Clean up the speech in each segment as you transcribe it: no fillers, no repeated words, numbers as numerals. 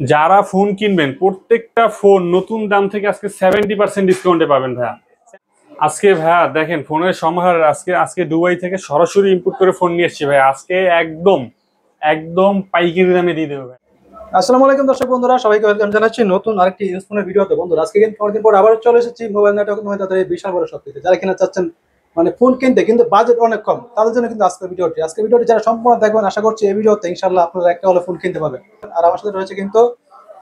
যারা ফোন কিনবেন প্রত্যেকটা ফোন নতুন দাম থেকে আজকে 70% ডিসকাউন্টে পাবেন ভাইয়া। আজকে ভাইয়া দেখেন ফোনের সমাহার আজকে আজকে দুবাই থেকে সরাসরি ইম্পোর্ট করে ফোন নিয়ে এসেছি ভাই। আজকে একদম একদম পাইকারি দামে দিয়ে দেবো ভাই। আসসালামু আলাইকুম দর্শক বন্ধুরা, সবাইকে ওয়েলকাম জানাচ্ছি নতুন আরেকটি ইউজফোনের ভিডিওতে। বন্ধুরা আজকে কিন্তু অনেকদিন পর আবার চলে এসেছি মোবাইল নেটওয়ার্ক নয় তাদের এই বিশাল বড় শক্তিতে। যারা কিনা চাচ্ছেন মানে ফোন কিনতে কিন্তু বাজেট অনেক কম, তাদের জন্য কিন্তু আজকের ভিডিওটি যারা সম্পূর্ণ দেখবেন, আশা করছি এই ভিডিওতে ইনশাআল্লাহ আপনারা একটা হলে ফোন কিনতে পাবেন। আর আমার সাথে রয়েছে কিন্তু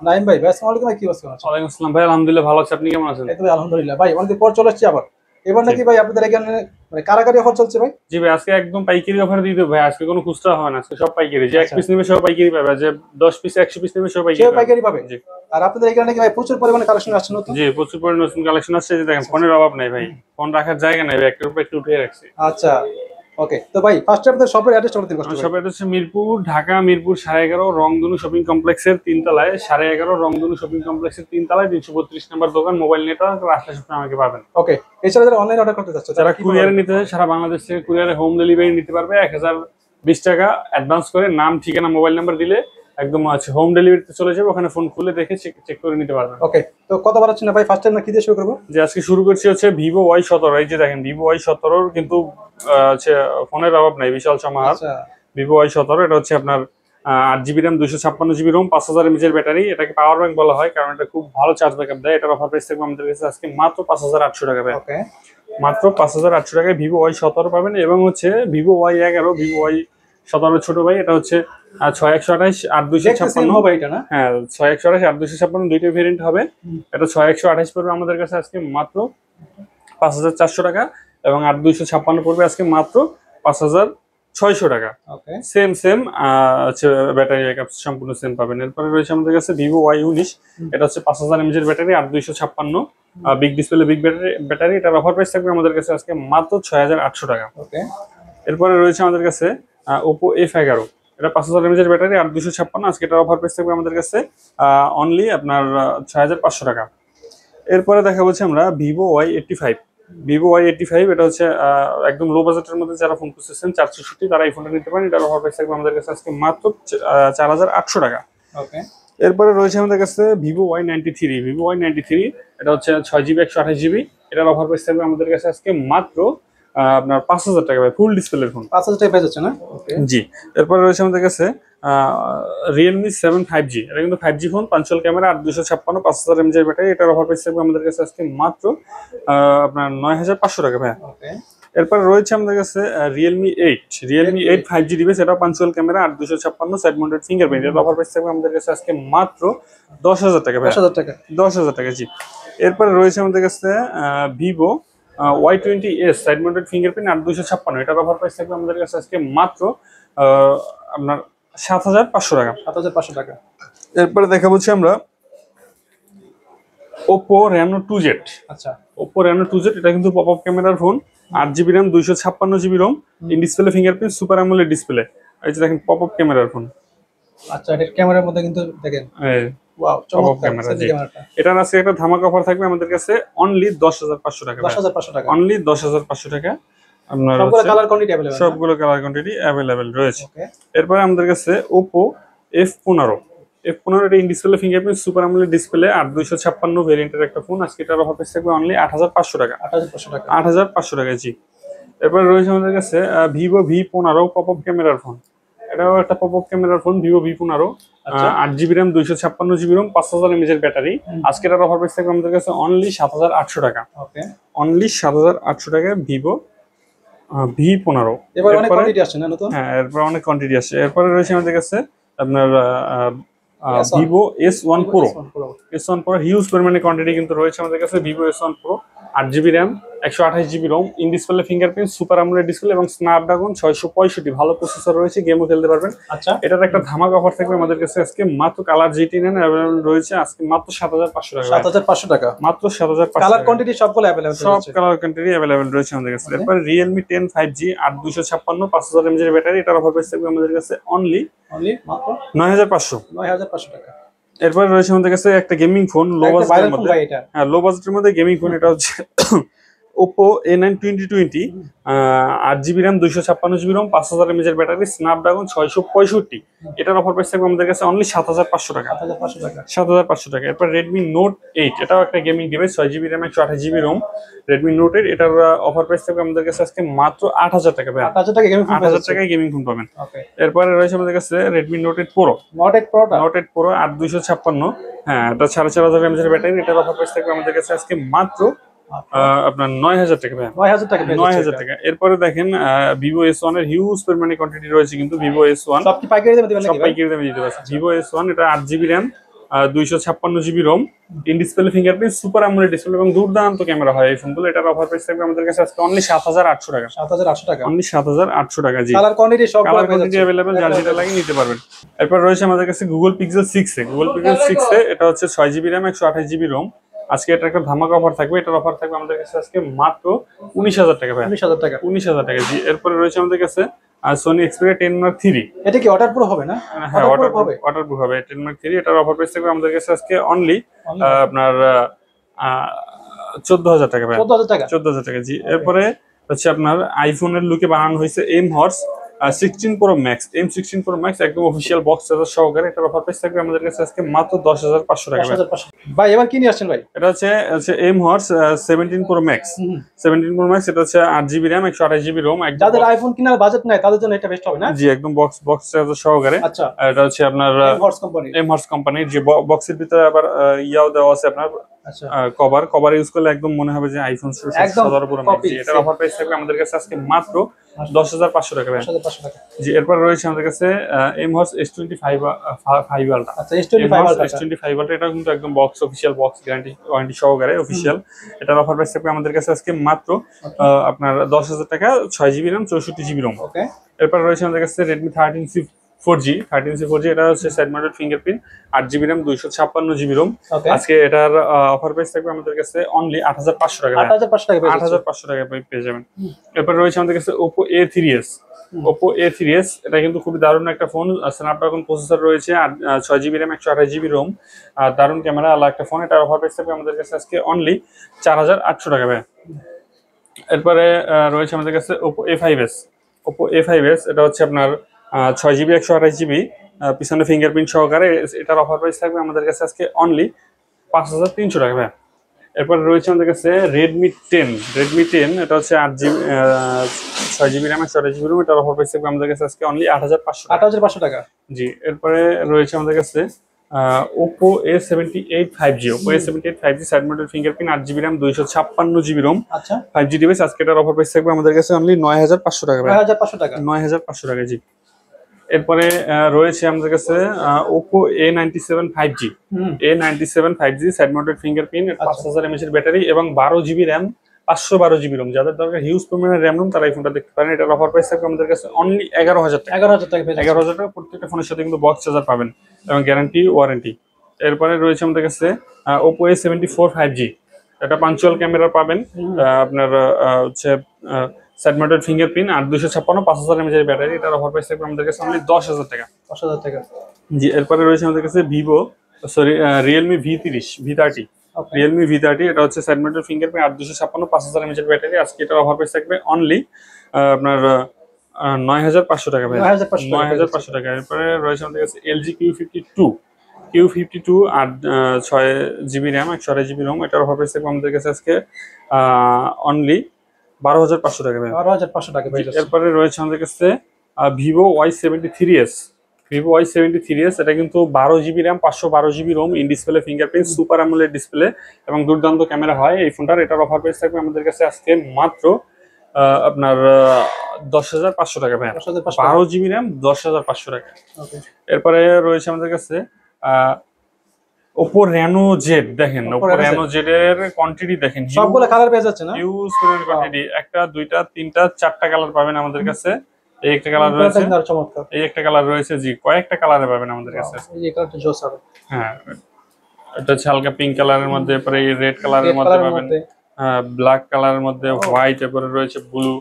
নাইম ভাই। ভাই আসসালামু আলাইকুম, কি অবস্থা? ওয়ালাইকুম আসসালাম ভাই, আলহামদুলিল্লাহ ভালো আছি। আপনি কেমন আছেন? একদম আলহামদুলিল্লাহ ভাই, অনেকদিন পর চলে এসেছি আবার। এবার নাকি ভাই আপনাদের এখানে মানে কারাকারি অফার চলছে ভাই? জি ভাই, আজকে একদম পাইকারি অফার দিয়ে দেবো ভাই। আজকে কোনো খুচরা হবে না, আজকে সব পাইকারি। যে এক পিস নেবে সব পাইকারি পাবে, যে 10 পিস 100 পিস নেবে সব পাইকারি পাবে। জি। আর আপনাদের এখানে নাকি ভাই প্রচুর পরিমাণে কালেকশন আসছে নতুন? জি, প্রচুর পরিমাণে নতুন কালেকশন আসছে। যে দেখেন ফোনের অভাব নাই ভাই, ফোন রাখার জায়গা নাই ভাই, একটার উপর একটু উঠিয়ে রাখছি। আচ্ছা ওকে, তো ভাই ফার্স্ট আপনাদের শপের অ্যাড্রেসটা বলে দিন কষ্ট করে। সব এটা হচ্ছে মিরপুর, ঢাকা মিরপুর 11.5 রংধনু শপিং কমপ্লেক্সের 3 তলায়, 11.5 রংধনু শপিং কমপ্লেক্সের 3 তলায় 332 নম্বর দোকান। মোবাইল নেটওয়ার্ক রাস্তা সবসময় আমাকে পাবেন। ওকে, এছাড়া যারা অনলাইন অর্ডার করতে চাচ্ছে, যারা কুরিয়ারে নিতে চায় সারা বাংলাদেশ থেকে কুরিয়ারে হোম ডেলিভারি নিতে পারবে। 1020 টাকা অ্যাডভান্স করে নাম ঠিকানা মোবাইল নাম্বার দিলে একদম আছে হোম ডেলিভারিতে চলে যাবে। ওখানে ফোন খুলে দেখে চেক করে নিতে পারবেন। ওকে, তো কত বার হচ্ছে না ভাই, ফার্স্ট টাইম না কি দিয়ে শুরু করবো? যে আজকে শুরু করছি হচ্ছে ভিভো Y17। এই যে দেখেন ভিভো Y17 কিন্তু হচ্ছে ফোনের অভাব নাই, বিশাল সমাহার। ভিভো Y17 এটা হচ্ছে আপনার 8GB RAM 256GB ROM 5000 mAh এর ব্যাটারি। এটাকে পাওয়ার ব্যাংক বলা হয় কারণ এটা খুব ভালো চার্জ ব্যাকআপ দেয়। এটার অফার প্রাইস থাকবে আমাদের কাছে আজকে মাত্র 5800 টাকা ভাই। ওকে, মাত্র 5800 টাকায় ভিভো Y17 পাবেন। এবং হচ্ছে ভিভো Y11, ভিভো Y17 ছোট ভাই। এটা হচ্ছে 6128 8256 ভাই, এটা না? হ্যাঁ, 6128 8256 দুইটা ভেরিয়েন্ট হবে। এটা 6128 পড়বে আমাদের কাছে আজকে মাত্র 5400 টাকা, এবং 8256 পড়বে আজকে মাত্র 5600 টাকা। ওকে, সেম ব্যাটারি ব্যাকআপ সম্পূর্ণ সেম পাবেন। এরপরে রয়েছে আমাদের কাছে ভিভো Y19। এটা হচ্ছে 5000 mAh এর battery, 8256 big display big battery. এটার অফার প্রাইস থাকবে আমাদের কাছে আজকে মাত্র 6800 টাকা। ওকে, এরপরে রয়েছে আমাদের কাছে Oppo F11। এটা 5000 mAh এর ব্যাটারি, 8256। আজকে এটার অফার প্রাইস থাকবে আমাদের কাছে অনলি আপনার 6500 টাকা। এরপরে দেখা হচ্ছে আমরা ভিভো Y85। ভিভো Y85 এটা হচ্ছে একদম লো বাজেটের মধ্যে যারা ফোন খুঁজতেছেন 460, তারা এই ফোনটা নিতে পারেন। এটার অফার প্রাইস থাকবে আমাদের কাছে আজকে মাত্র 4800 টাকা। ওকে, এরপরে রয়েছে আমাদের কাছে ভিভো Y93। ভিভো Y93 এটা হচ্ছে 6GB 128GB। এটার অফার প্রাইস থাকবে আমাদের কাছে আজকে মাত্র আপনার 5000 টাকা ভাই, ফুল ডিসপ্লের ফোন। 5000 টাকা পেয়ে যাচ্ছে না? ওকে, জি। এরপরে রয়েছে আমাদের কাছে রিয়েলমি 7 5G। এটা কিন্তু 5G phone, punctual camera, 8256 5000 mAh এর ব্যাটারি। এটার অফার প্রাইস থাকবে আমাদের কাছে আজকে মাত্র আপনার 9500 টাকা ভাই। ওকে, এরপর রয়েছে আমাদের কাছে রিয়েলমি 8 5G ডিভাইস। এটা punctual camera, 8256 side mounted fingerprint. এর অফার প্রাইস থাকবে আমাদের কাছে আজকে মাত্র 10000 টাকা ভাই। 10000 টাকা। 10000 টাকা, জি। এরপরে রয়েছে আমাদের কাছে Vivo Y20s side mounted fingerprint, 8256। এটার অফার প্রাইস থাকবে আমাদের কাছে আজকে মাত্র আপনার 7500 টাকা। 7500 টাকা। এরপরে দেখা বলছি আমরা Oppo Reno 2Z। আচ্ছা, Oppo Reno 2Z এটা কিন্তু পপ আপ ক্যামেরার phone, 8GB RAM 256GB ROM, in display fingerprint, super AMOLED display. এই যে দেখেন পপ আপ ক্যামেরার ফোন। আচ্ছা, এর ক্যামেরার মধ্যে কিন্তু দেখেন ওয়াও, চমৎকার ক্যামেরা। ক্যামেরাটা। এটার আজকে একটা ধামাকা অফার থাকবে আমাদের কাছে অনলি 10500 টাকা। 10500 টাকা। অনলি 10500 টাকা। আপনার সবগুলো কালার কোয়ান্টিটি अवेलेबल, সবগুলো কালার কোয়ান্টিটি अवेलेबल রয়েছে। ওকে, এরপরে আমাদের কাছে Oppo F15। F15 এটা in display fingerprint, super AMOLED display, 8256 ভেরিয়েন্টের একটা ফোন। আজকে এটার অফার প্রাইস থাকবে অনলি 8500 টাকা। 8500 টাকা। 8500 টাকা, জি। এরপরে রয়েছে আমাদের কাছে ভিভো V15 পপ আপ ক্যামেরার ফোন। এটাও একটা পপ আপ ক্যামেরার phone, Vivo V15। 8GB RAM 256GB ROM 5000 mAh এর ব্যাটারি। আজকে এটার অফার প্রাইস থাকবে আমাদের কাছে অনলি 7800 টাকা। ওকে, অনলি 7800 টাকা ভিভো V15। এবার অনেক কোয়ান্টিটি আসছে না নতুন? হ্যাঁ, এরপর অনেক কোয়ান্টিটি আসছে। এরপরে রয়েছে আমাদের কাছে আপনার Vivo S1 Pro। S1 Pro huge পরিমাণে কোয়ান্টিটি কিন্তু রয়েছে আমাদের কাছে। Vivo S1 Pro 8GB RAM 128GB ROM, in display fingerprint, super AMOLED display এবং স্ন্যাপড্রাগন 665 ভালো প্রসেসর রয়েছে, গেমও খেলতে পারবেন। আচ্ছা, এটার একটা ধামাকা অফার থাকবে আমাদের কাছে আজকে মাত্র কালার GT9 अवेलेबल রয়েছে আজকে মাত্র 7500 টাকা। 7500 টাকা, মাত্র 7500। কালার কোয়ান্টিটি সবগুলো अवेलेबल, সব কালার কোয়ান্টিটি अवेलेबल রয়েছে আমাদের কাছে। এরপর Realme 10 5G 8256 5000 mAh এর ব্যাটারি। এটার অফার প্রাইস থাকবে আমাদের কাছে অনলি মাত্র 9500 টাকা। এরপর রয়েছে আমাদের কাছে একটা গেমিং ফোন লো বাজেটের মধ্যে। হ্যাঁ, লো বাজেটের মধ্যে গেমিং ফোন। এটা হচ্ছে Oppo A9 2020, 8GB RAM, 256GB ROM, 5000 mAh এর ব্যাটারি, স্ন্যাপড্রাগন 665, এটার অফার প্রাইস থাকবে আমাদের কাছে অনলি 7500 টাকা। 7500 টাকা। 7500 টাকা। এরপর রেডমি নোট 8, এটাও একটা gaming device, 6GB RAM, 128GB ROM, Redmi note 8, এটার অফার প্রাইস থাকবে আমাদের কাছে আজকে মাত্র 8000 টাকা ভাই। 8000 টাকা গেমিং ফোন, 8000 টাকায় গেমিং ফোন পাবেন। ওকে। এরপরে রয়েছে আমাদের কাছে রেডমি নোট 8 প্রো, নোট 8 প্রোটা, নোট 8 প্রো 8256, হ্যাঁ, এটা 4500 mAh এর ব্যাটারি, এটার অফার প্রাইস থাকবে আমাদের কাছে আজকে মাত্র আপনার 9000 টাকা ভাই। 9000 টাকা, 9000 টাকা। এরপরে দেখেন ভিভো S1 এর হিউজ পরিমাণে কোয়ান্টিটি রয়েছে, কিন্তু ভিভো S1 সব কি পাইকারি দামে দিবেন সব নাকি ভাই? পাইকারি দামে দিতে পারছি। ভিভো S1 এটা 8GB RAM, 256GB ROM, in display fingerprint, super AMOLED display এবং দুর্দান্ত ক্যামেরা হয় এই ফোনগুলো। এটার অফার প্রাইস থাকবে আমাদের কাছে আজকে অনলি 7800 টাকা। 7800 টাকা, অনলি 7800 টাকা। জি, কালার কোয়ান্টিটি সব কালার কোয়ান্টিটি अवेलेबल, যার যেটা লাগে নিতে পারবেন। এরপর রয়েছে আমাদের কাছে Google Pixel 6a, Google Pixel 6a, এটা হচ্ছে 6GB র্যাম, 128GB রোম। আজকে এটা একটা ধামাকা অফার থাকবে, এটার অফার থাকবে আমাদের কাছে আজকে মাত্র 19000 টাকা ভাই। 19000 টাকা, 19000 টাকা। জি, এরপরে রয়েছে আমাদের কাছে Sony Xperia 10 Mark 3। এটা কি ওয়াটার প্রুফ হবে না? হ্যাঁ, ওয়াটারপ্রুফ হবে, ওয়াটারপ্রুফ হবে 10 Mark 3, এটার অফার প্রাইস থাকবে আমাদের কাছে আজকে অনলি আপনার 14000 টাকা ভাই। 14000 টাকা, 14000 টাকা। জি, এরপরে হচ্ছে আপনার আইফোনের লুকে বানানো হয়েছে M horse 16 pro max, M16 pro max, একদম অফিশিয়াল বক্স চার্জার সহকারে। এটার অফার প্রাইস থাকবে আমাদের কাছে আজকে মাত্র 10500 টাকা ভাই। 10500। ভাই এবার কি নিয়ে আসছেন ভাই? এটা হচ্ছে M horse 17 pro max, 17 pro max, এটা হচ্ছে 8GB র্যাম, 128GB রোম। যাদের আইফোন কেনার বাজেট নাই তাদের জন্য এটা বেস্ট হবে না? জি, একদম বক্স চার্জার সহকারে। আচ্ছা, এটা হচ্ছে আপনার এম হর্স কোম্পানির যে বক্সের ভিতরে আবার ইয়াও দেওয়া আছে আপনার, আচ্ছা, কভার ইউজ করলে একদম মনে হবে যে আইফোন একদম 17 প্রো ম্যাক্স। copy, এটার অফার প্রাইস থাকবে আমাদের কাছে আজকে মাত্র 10500 টাকা ভাই। 10500 টাকা। জি, এরপর রয়েছে আমাদের কাছে এম হর্স S25 আলট্রা। আচ্ছা, S25 আলট্রা, S25 আলট্রা, এটা কিন্তু একদম অফিশিয়াল বক্স ওয়ারেন্টি সহকারে অফিশিয়াল। এটার অফার প্রাইস থাকবে আমাদের কাছে আজকে মাত্র আপনার 10000 টাকা, 6GB র্যাম, 64GB রোম। ওকে। এরপর রয়েছে আমাদের কাছে Redmi 13C 4G, এটা হচ্ছে side mounted fingerprint, 8GB RAM, 256GB ROM. আজকে এটার অফার প্রাইস থাকবে আমাদের কাছে অনলি 8500 টাকা। 8500 টাকা, 8500 টাকা পেয়ে যাবেন। এরপর রয়েছে আমাদের কাছে Oppo A3s, এটা কিন্তু খুবই দারুণ একটা ফোন, স্ন্যাপড্রাগন প্রসেসর রয়েছে, আর 6GB র্যাম, 128GB রোম, আর দারুণ ক্যামেরা আলা একটা ফোন। এটার অফার প্রাইস থাকবে আমাদের কাছে আজকে অনলি 4800 টাকা ভাই। এরপরে রয়েছে আমাদের কাছে Oppo A5s, এটা হচ্ছে আপনার 6GB 128GB, পিছনে ফিঙ্গারপ্রিন্ট সহকারে। এটার অফার প্রাইস থাকবে আমাদের কাছে আজকে অনলি 5300 টাকা ভাই। এরপর রয়েছে আমাদের কাছে Redmi 10, এটা হচ্ছে 6GB র্যাম, 128GB রোম। এটার অফার প্রাইস থাকবে আমাদের কাছে আজকে অনলি 8500 টাকা। জি, এরপরে রয়েছে আমাদের কাছে Oppo A78 5G, side mounted fingerprint, 8GB RAM, 256GB ROM. আচ্ছা, 5G ডিভাইস। আজকে এটার অফার প্রাইস থাকবে আমাদের কাছে অনলি 9500 টাকা ভাই। 9500 টাকা, 9500 টাকা। জি, এরপরে রয়েছে আমাদের কাছে Oppo A97 5G, side mounted fingerprint, 5000 mAh এর ব্যাটারি এবং 12GB র্যাম, 512GB রোম। যাদের দরকার হিউজ পরিমাণের র্যাম রোম, তারা এই ফোনটা দেখতে পারেন। এটার অফার প্রাইস থাকবে আমাদের কাছে অনলি 11000 টাকা। 11000 টাকা, 11000 টাকা। প্রত্যেকটা ফোনের সাথে কিন্তু বক্স চার্জার পাবেন এবং গ্যারান্টি ওয়ারেন্টি। এরপরে রয়েছে আমাদের কাছে Oppo A74 5G, এটা পাঞ্চুয়াল ক্যামেরা পাবেন, আপনার হচ্ছে সাইড মাউন্টেড ফিঙ্গারপ্রিন্ট, 8256, 5000 mAh এর ব্যাটারি। এটার অফার প্রাইস থাকবে আমাদের কাছে অনলি 10000 টাকা। 10000 টাকা। জি, এরপরে রয়েছে আমাদের কাছে Realme V30, এটা হচ্ছে সাইড মাউন্টেড ফিঙ্গারপ্রিন্ট, 8256, 5000 mAh এর ব্যাটারি। আজকে এটার অফার প্রাইস থাকবে অনলি আপনার 9500 টাকা ভাই। 9500 টাকা। এরপরে রয়েছে আমাদের কাছে LG Q52, আর 6GB র্যাম, 128GB রোম। এটার অফার প্রাইস থাকবে আমাদের কাছে আজকে অনলি 12500 টাকা ভাই। 12500 টাকা। এরপরে রয়েছে আমাদের কাছে Vivo Y73s, এটা কিন্তু 12GB RAM, 512GB ROM, in display fingerprint, super AMOLED display এবং দুর্দান্ত ক্যামেরা হয় এই ফোনটার। এটার অফার প্রাইস থাকবে আমাদের কাছে আজকে মাত্র আপনার 10500 টাকা ভাই। 12GB র্যাম, 10500 টাকা। এরপরে রয়েছে আমাদের কাছে Oppo Reno Z, দেখেন Oppo Reno Z এর কোয়ান্টিটি দেখেন, সবগুলো কালার পেয়ে যাচ্ছে না? হিউজ পরিমাণ কোয়ান্টিটি, একটা দুইটা তিনটা চারটা কালার পাবেন আমাদের কাছে। এই একটা কালার রয়েছে, এই একটা কালার রয়েছে। জি, কয়েকটা কালারে পাবেন আমাদের কাছে। এই কালারটা জোস হবে। হ্যাঁ, এটা হচ্ছে হালকা পিঙ্ক কালারের মধ্যে, পরে রেড কালারের মধ্যে পাবেন, ব্ল্যাক কালারের মধ্যে, হোয়াইট, এরপরে রয়েছে ব্লু,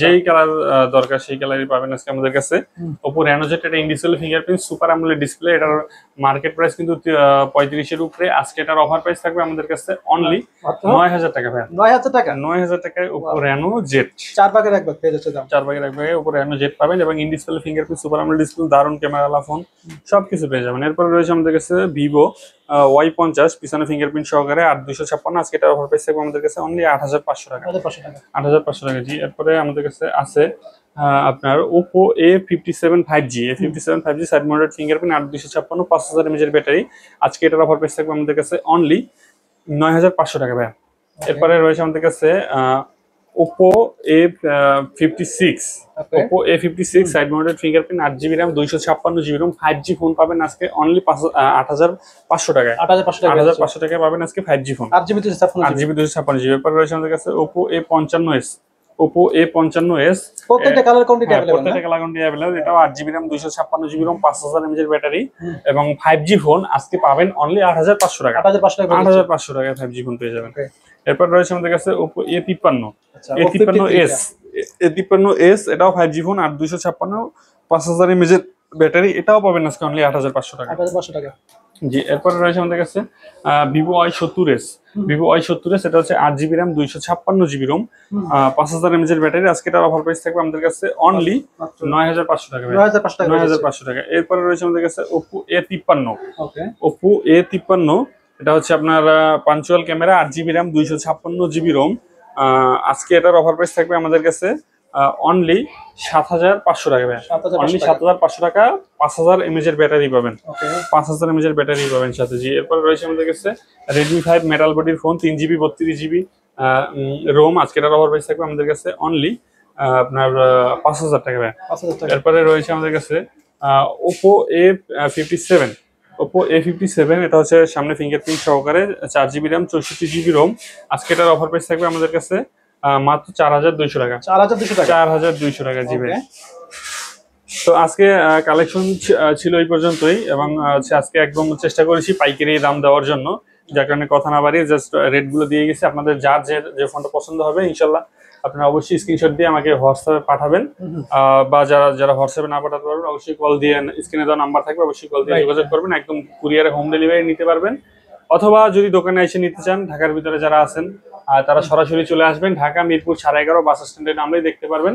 যেই কালার দরকার সেই কালারই পাবেন আজকে আমাদের কাছে। Oppo Reno Z এটা in-display fingerprint super AMOLED display, এটার মার্কেট প্রাইস কিন্তু 35 এর উপরে। আজকে এটার অফার প্রাইস থাকবে আমাদের কাছে অনলি 9000 টাকা ভাই। 9000 টাকা 9000 টাকায় Oppo Reno Z 4 ভাগের এক ভাগ পেয়ে যাচ্ছে দাম। 4 ভাগের এক ভাগে Oppo Reno Z পাবেন এবং in-display fingerprint super AMOLED display, দারুণ ক্যামেরাওয়ালা ফোন, সবকিছু পেয়ে যাবেন। এরপর রয়েছে আমাদের কাছে Vivo Y50 পিছনে ফিঙ্গারপ্রিন্ট সহকারে 8256, আজকে এটার অফার প্রাইস থাকবে আমাদের কাছে অনলি 8500 টাকা। 8500 টাকা জি। এরপরে আমাদের কাছে আছে আপনার Oppo A57 5G, A57 5G side mounted fingerprint 8256, 5000 mAh এর ব্যাটারি, আজকে এটার অফার প্রাইস থাকবে আমাদের কাছে অনলি 9500 টাকা ভাই। এরপরে রয়েছে আমাদের কাছে Oppo A56, Oppo A56 side mounted fingerprint 8GB RAM 256GB ROM 5G phone পাবেন আজকে অনলি 8500 টাকায়। 8500 টাকায় পাবেন আজকে 5G ফোন 8GB 256GB। এরপর রয়েছে আমাদের কাছে Oppo A55s, Oppo A55s প্রত্যেকটা কালার কোয়ান্টিটি अवेलेबल, প্রত্যেকটা কালার কোয়ান্টিটি अवेलेबल। এটাও 8GB RAM 256GB ROM 5000 mAh এর ব্যাটারি এবং 5G ফোন আজকে পাবেন অনলি 8500 টাকা। 8500 টাকায় 5G ফোন পেয়ে যাবেন। এরপর রয়েছে আমাদের কাছে Oppo A53, A53s, A53s এটাও 5G ফোন 8256, 5000 mAh এর ব্যাটারি, এটাও পাবেন আজকে অনলি 8500 টাকা। 8500 টাকা জি। এরপর রয়েছে আমাদের কাছে Vivo Y70s, Vivo Y70s এটা হচ্ছে 8GB RAM 256GB ROM 5000 mAh এর ব্যাটারি, আজকে এটার অফার প্রাইস থাকবে আমাদের কাছে অনলি 9500 টাকা। 9500 টাকা। এরপর রয়েছে আমাদের কাছে Oppo A53, Oppo A53 এটা হচ্ছে আপনার punctual camera 8GB RAM 256GB ROM, আজকে এটার অফার প্রাইস থাকবে আমাদের কাছে অনলি 7500 টাকা ভাই। অনলি 7500 টাকা, 5000 mAh এর ব্যাটারি পাবেন, 5000 mAh এর ব্যাটারি পাবেন সাথে জি। এরপর রয়েছে আমাদের কাছে Redmi 5 মেটাল বডির ফোন 3GB 32GB ROM, আজকে এটার অফার প্রাইস থাকবে আমাদের কাছে অনলি আপনার 5000 টাকা ভাই। এরপরে রয়েছে আমাদের কাছে Oppo A57, Oppo A57 এটা হচ্ছে সামনে ফিঙ্গারপ্রিন্ট সহকারে 4GB RAM 64GB ROM, আজকে এটার অফার প্রাইস থাকবে আমাদের কাছে মাত্র 4200 টাকা। 4200 টাকা জি ভাই। তো আজকে কালেকশন ছিল এই পর্যন্তই এবং আজকে একদম চেষ্টা করেছি পাইকারি দাম দেওয়ার জন্য, যার কারণে কথা না বাড়িয়ে জাস্ট রেট গুলো দিয়ে গেছি। আপনাদের যার যে ফোনটা পছন্দ হবে ইনশাল্লাহ আপনারা অবশ্যই স্ক্রিনশট দিয়ে আমাকে হোয়াটসঅ্যাপে পাঠাবেন, বা যারা হোয়াটসঅ্যাপে না পাঠাতে পারবেন অবশ্যই কল দিয়ে, স্ক্রিনে দেওয়া নাম্বার থাকবে অবশ্যই কল দিয়ে যোগাযোগ করবেন। একদম কুরিয়ারে হোম ডেলিভারি নিতে পারবেন, অথবা যদি দোকানে এসে নিতে চান ঢাকার ভিতরে যারা আছেন তারা সরাসরি চলে আসবেন। ঢাকা মিরপুর 11.5 বাস স্ট্যান্ডে নামলেই দেখতে পারবেন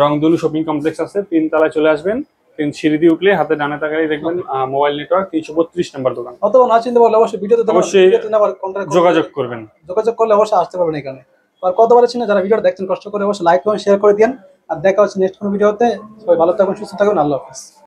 রংধনু শপিং কমপ্লেক্স আছে, 3 তলায় চলে আসবেন। 3 সিঁড়ি দিয়ে উঠলে হাতে ডানে তাকালেই দেখবেন মোবাইল নেটওয়ার্ক 332 নম্বর দোকান। অথবা না চিনতে পারলে অবশ্যই ভিডিওতে যোগাযোগ করবেন, যোগাযোগ করলে অবশ্যই আসতে পারবেন এখানে। আর কতবার ছিল যারা ভিডিওটা দেখছেন কষ্ট করে অবশ্যই লাইক করুন, শেয়ার করে দিন। আর দেখা হচ্ছে নেক্সট কোনো ভিডিওতে। সবাই ভালো থাকবেন, সুস্থ থাকবেন, আল্লাহ হাফেজ।